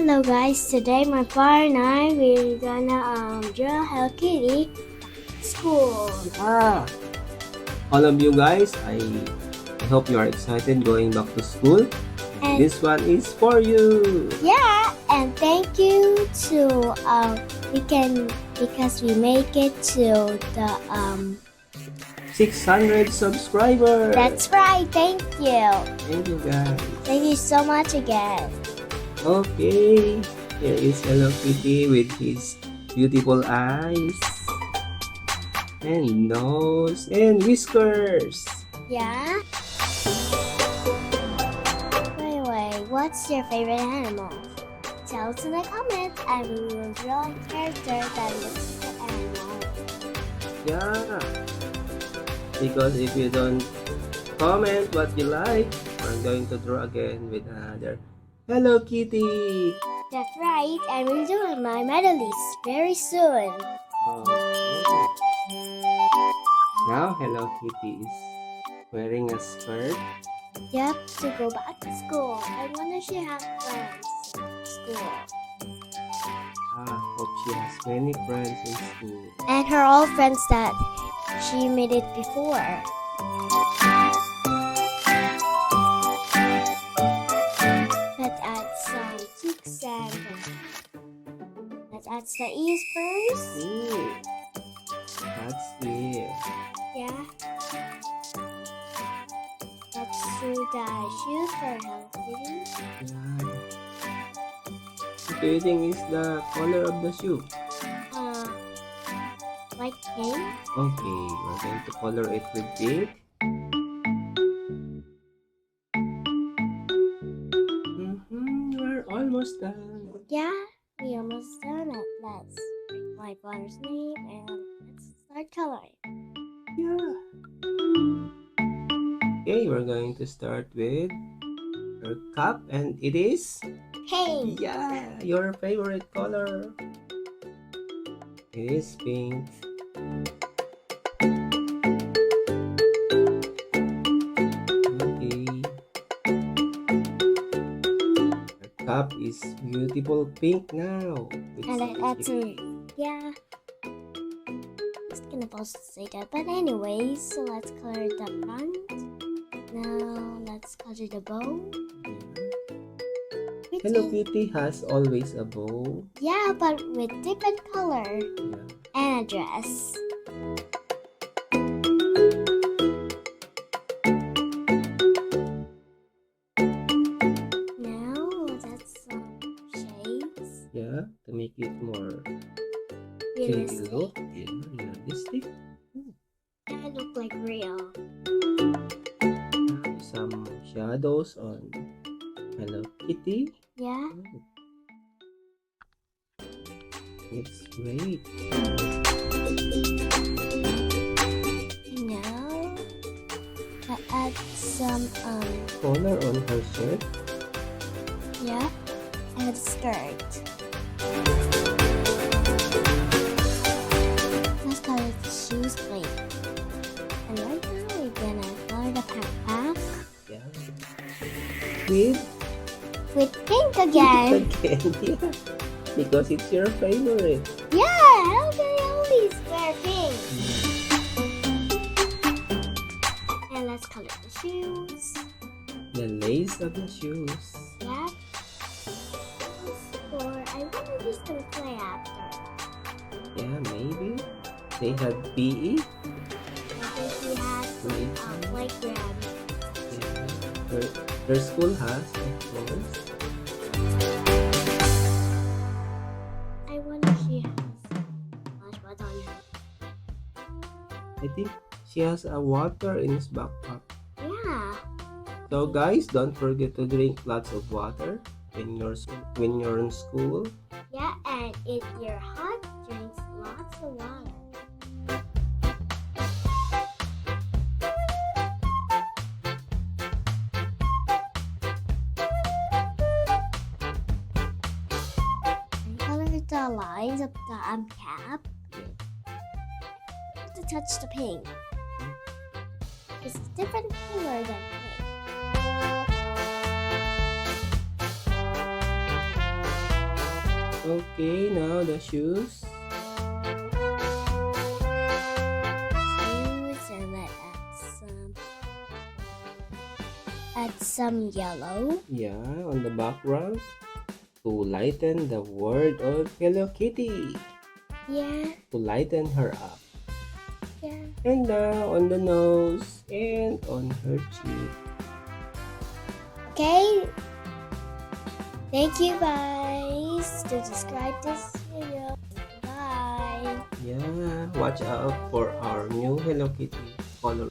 Hello guys, today my partner and I we're gonna draw Hello Kitty school. All of you guys, I hope you are excited going back to school. And This one is for you. yeah, and thank you to because we make it to the 600 subscribers. That's right, thank you. Thank you guys. Thank you so much again. Okay, here is Hello Kitty with his beautiful eyes and nose and whiskers. Yeah? Wait, what's your favorite animal? Tell us in the comments and we will draw a character that looks like an animal. Yeah, because if you don't comment what you like, we're going to draw again with another Hello Kitty. That's right, and we'll do my medalist very soon. Now Hello Kitty is wearing a skirt. Yep, to go back to school. I wonder if she has friends in school. Hope she has many friends in school. And her old friends that she made it before. Let's add some cheeks and let's add the ears first. Ooh, that's it. Yeah. Let's do the shoes for Hello Kitty. Yeah. What do you think is the color of the shoe? Like pink. Okay, we're going to color it with pink. We're almost done. Yeah, we almost done it. Let's write my brother's name and let's start coloring. Yeah. Okay, we're going to start with your cup, and it is Pink. yeah, your favorite color. It is pink. Okay. Your cup is beautiful pink now. And then add some, yeah. I was gonna supposed to say that, but anyways, so let's color the front. Now let's color the bow. Hello Kitty has always a bow. Yeah, but with different color Yeah. and a dress. Now let's add some shades. Yeah, to make it more Realistic. look. Yeah, realistic. And look like real. Some shadows on Hello Kitty. Yeah. It's great. And now I add some Color on her shirt. yeah, and skirt. Let's color the shoes green. And right now we're gonna color the backpack Yeah. with pink again. Again, yeah. Because it's your favorite. Yeah, they always wear pink. And let's color the shoes. The lace of the shoes. Yeah. Or I wonder if he's gonna play after. Yeah, maybe. They have PE. Maybe he has some playground. Yeah. Their school has, of course. I wonder if she has lunchbox on her. I think she has a water in his backpack. Yeah. So guys, don't forget to drink lots of water when you're in school. Yeah, and if you're hot, drink lots of water. And color the lines of the cap. To touch the pink. It's a different color than pink. Okay, now the shoes. Shoes, and let's add some yellow. Yeah, on the background to lighten the word of Hello Kitty. Yeah, To lighten her up. yeah. And now on the nose and on her cheek. Okay. Thank you guys to subscribe this video. Bye. Yeah, watch out for our new Hello Kitty color.